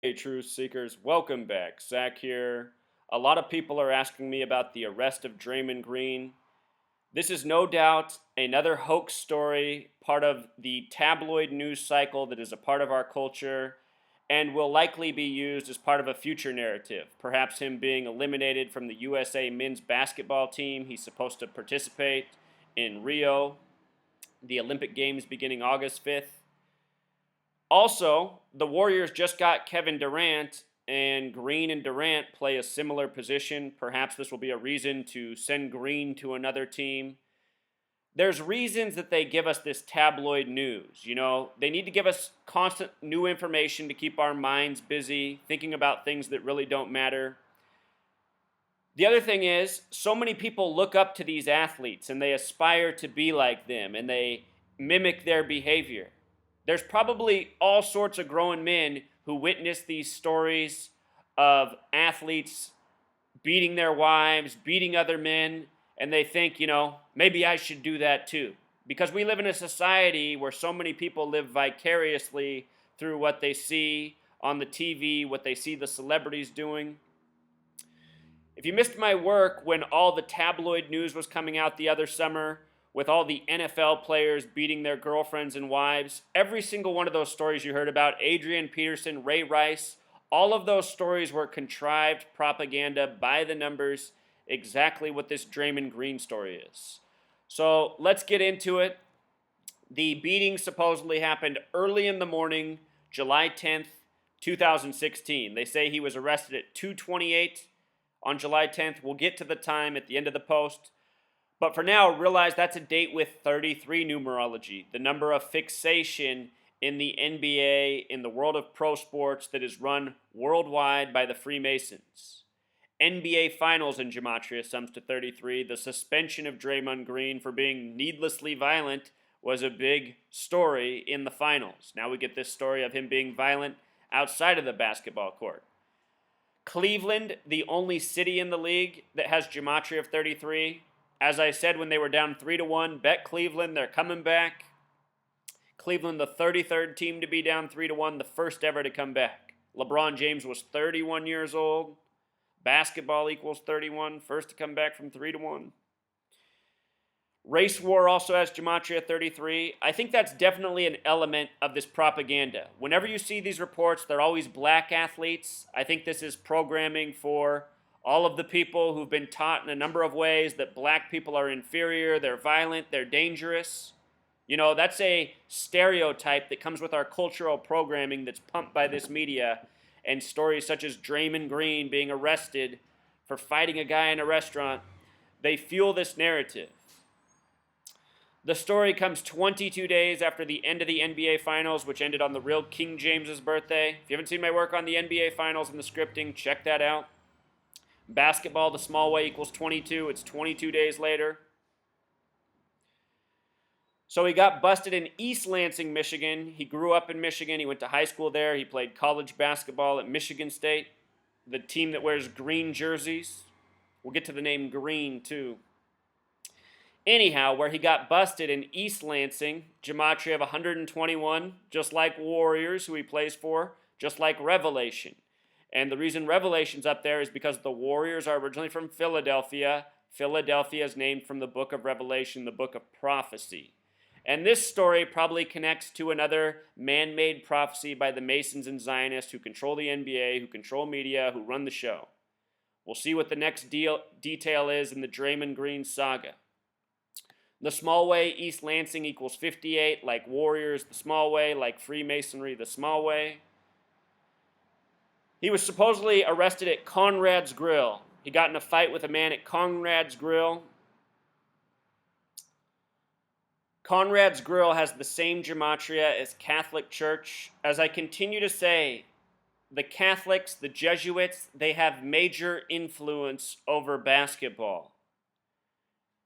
Hey, truth seekers, welcome back. Zach here. A lot of people are asking me about the arrest of Draymond Green. This is no doubt another hoax story, part of the tabloid news cycle that is a part of our culture and will likely be used as part of a future narrative. Perhaps him being eliminated from the USA men's basketball team. He's supposed to participate in Rio, the Olympic Games beginning August 5th. Also, the Warriors just got Kevin Durant, and Green and Durant play a similar position. Perhaps this will be a reason to send Green to another team. There's reasons that they give us this tabloid news. They need to give us constant new information to keep our minds busy, thinking about things that really don't matter. The other thing is, so many people look up to these athletes and they aspire to be like them and they mimic their behavior. There's probably all sorts of grown men who witness these stories of athletes beating their wives, beating other men, and they think, maybe I should do that too. Because we live in a society where so many people live vicariously through what they see on the TV, what they see the celebrities doing. If you missed my work when all the tabloid news was coming out the other summer, with all the NFL players beating their girlfriends and wives, every single one of those stories you heard about, Adrian Peterson, Ray Rice, all of those stories were contrived propaganda by the numbers, exactly what this Draymond Green story is. So let's get into it. The beating supposedly happened early in the morning, July 10th, 2016. They say he was arrested at 2:28 on July 10th. We'll get to the time at the end of the post. But for now, realize that's a date with 33 numerology, the number of fixation in the NBA, in the world of pro sports that is run worldwide by the Freemasons. NBA Finals in Gematria sums to 33. The suspension of Draymond Green for being needlessly violent was a big story in the finals. Now we get this story of him being violent outside of the basketball court. Cleveland, the only city in the league that has Gematria of 33. As I said when they were down 3-1, bet Cleveland, they're coming back. Cleveland, the 33rd team to be down 3-1, the first ever to come back. LeBron James was 31 years old. Basketball equals 31, first to come back from 3-1. Race War also has Gematria 33. I think that's definitely an element of this propaganda. Whenever you see these reports, they're always black athletes. I think this is programming for all of the people who've been taught in a number of ways that black people are inferior, they're violent, they're dangerous. That's a stereotype that comes with our cultural programming that's pumped by this media, and stories such as Draymond Green being arrested for fighting a guy in a restaurant, they fuel this narrative. The story comes 22 days after the end of the NBA Finals, which ended on the real King James's birthday. If you haven't seen my work on the NBA Finals and the scripting, check that out. Basketball, the small way equals 22. It's 22 days later. So he got busted in East Lansing, Michigan. He grew up in Michigan. He went to high school there. He played college basketball at Michigan State, the team that wears green jerseys. We'll get to the name Green, too. Anyhow, where he got busted in East Lansing, Gematria of 121, just like Warriors, who he plays for, just like Revelation. And the reason Revelation's up there is because the Warriors are originally from Philadelphia. Philadelphia is named from the book of Revelation, the book of prophecy. And this story probably connects to another man-made prophecy by the Masons and Zionists who control the NBA, who control media, who run the show. We'll see what the next detail is in the Draymond Green saga. The small way, East Lansing equals 58, like Warriors, the small way, like Freemasonry, the small way. He was supposedly arrested at Conrad's Grill. He got in a fight with a man at Conrad's Grill. Conrad's Grill has the same gematria as Catholic Church. As I continue to say, the Catholics, the Jesuits, they have major influence over basketball.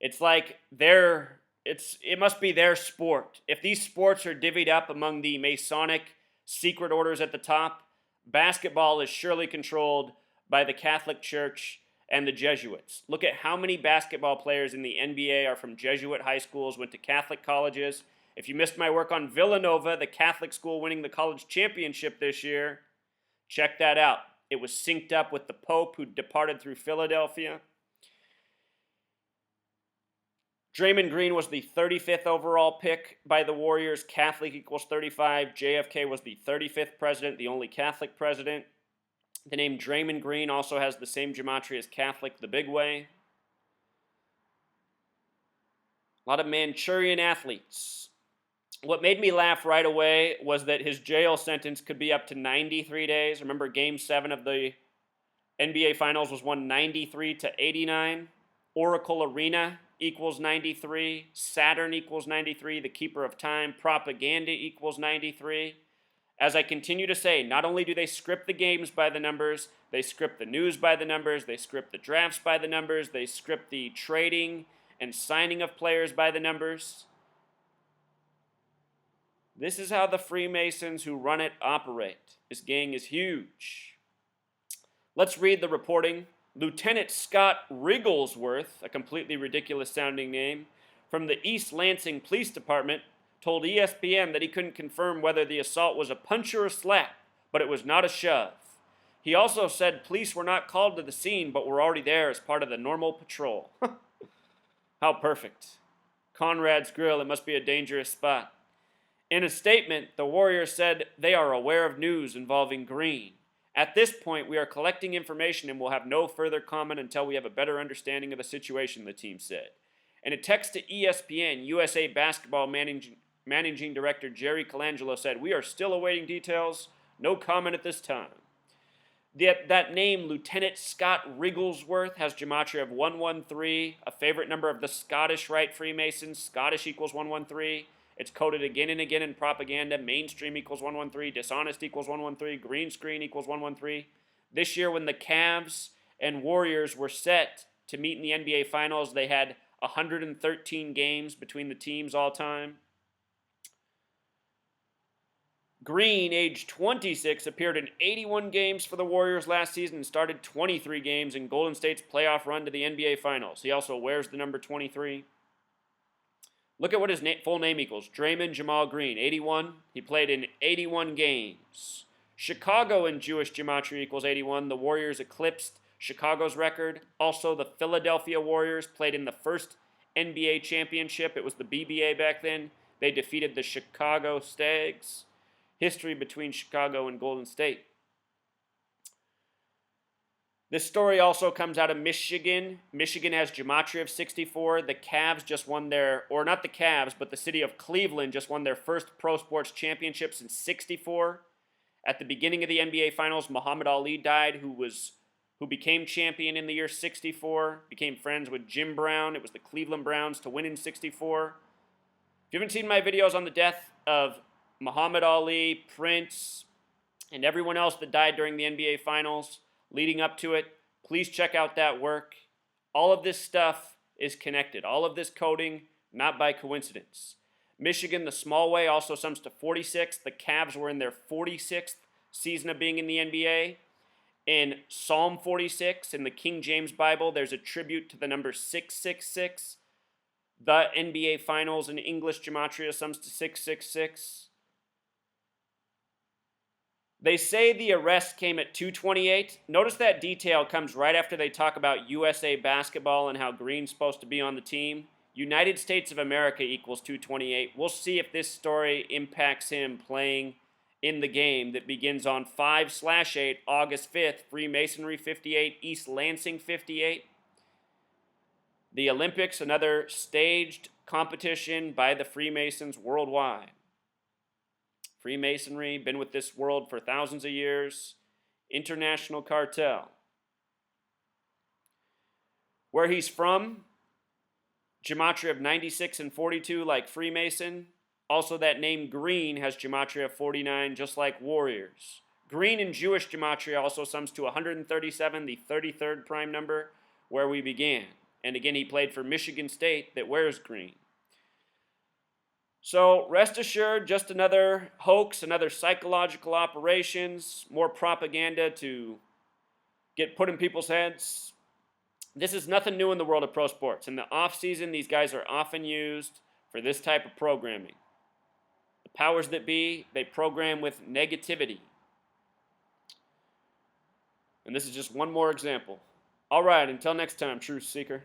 It's like it must be their sport. If these sports are divvied up among the Masonic secret orders at the top, basketball is surely controlled by the Catholic Church and the Jesuits. Look at how many basketball players in the NBA are from Jesuit high schools, went to Catholic colleges. If you missed my work on Villanova, the Catholic school winning the college championship this year, Check that out. It was synced up with the Pope who departed through Philadelphia. Draymond Green was the 35th overall pick by the Warriors. Catholic equals 35. JFK was the 35th president, the only Catholic president. The name Draymond Green also has the same gematria as Catholic, the big way. A lot of Manchurian athletes. What made me laugh right away was that his jail sentence could be up to 93 days. Remember, Game 7 of the NBA Finals was won 93-89. Oracle Arena equals 93. Saturn equals 93. The Keeper of Time. Propaganda equals 93. As I continue to say, not only do they script the games by the numbers, they script the news by the numbers, they script the drafts by the numbers, they script the trading and signing of players by the numbers. This is how the Freemasons who run it operate. This gang is huge. Let's read the reporting. Lieutenant Scott Rigglesworth, a completely ridiculous sounding name, from the East Lansing Police Department, told ESPN that he couldn't confirm whether the assault was a punch or a slap, but it was not a shove. He also said police were not called to the scene, but were already there as part of the normal patrol. How perfect. Conrad's Grill, it must be a dangerous spot. In a statement, the Warriors said they are aware of news involving Green. At this point, we are collecting information and will have no further comment until we have a better understanding of the situation, the team said. In a text to ESPN, USA Basketball Managing Director Jerry Colangelo said, "We are still awaiting details. No comment at this time." That name, Lieutenant Scott Rigglesworth, has gematria of 113, a favorite number of the Scottish Rite Freemasons. Scottish equals 113. It's coded again and again in propaganda. Mainstream equals 113. Dishonest equals 113. Green screen equals 113. This year, when the Cavs and Warriors were set to meet in the NBA Finals, they had 113 games between the teams all time. Green, age 26, appeared in 81 games for the Warriors last season and started 23 games in Golden State's playoff run to the NBA Finals. He also wears the number 23. Look at what his full name equals. Draymond Jamal Green, 81. He played in 81 games. Chicago in Jewish gematria equals 81. The Warriors eclipsed Chicago's record. Also, the Philadelphia Warriors played in the first NBA championship. It was the BBA back then. They defeated the Chicago Stags. History between Chicago and Golden State. This story also comes out of Michigan. Michigan has gematria of 64. The Cavs just won their, or not the Cavs, but the city of Cleveland just won their first pro sports championship since 64. At the beginning of the NBA Finals, Muhammad Ali died, who became champion in the year 64, became friends with Jim Brown. It was the Cleveland Browns to win in 64. If you haven't seen my videos on the death of Muhammad Ali, Prince, and everyone else that died during the NBA Finals leading up to it, please check out that work. All of this stuff is connected. All of this coding, not by coincidence. Michigan, the small way, also sums to 46. The Cavs were in their 46th season of being in the NBA. In Psalm 46, in the King James Bible, there's a tribute to the number 666. The NBA Finals in English gematria sums to 666. They say the arrest came at 2:28. Notice that detail comes right after they talk about USA Basketball and how Green's supposed to be on the team. United States of America equals 2:28. We'll see if this story impacts him playing in the game that begins on 5/8, August 5th, Freemasonry 58, East Lansing 58. The Olympics, another staged competition by the Freemasons worldwide. Freemasonry, been with this world for thousands of years. International cartel. Where he's from, gematria of 96 and 42 like Freemason. Also that name Green has gematria of 49 just like Warriors. Green in Jewish gematria also sums to 137, the 33rd prime number, where we began. And again, he played for Michigan State that wears green. So rest assured, just another hoax, another psychological operations, more propaganda to get put in people's heads. This is nothing new in the world of pro sports. In the off-season, these guys are often used for this type of programming. The powers that be, they program with negativity. And this is just one more example. All right, until next time, Truth Seeker.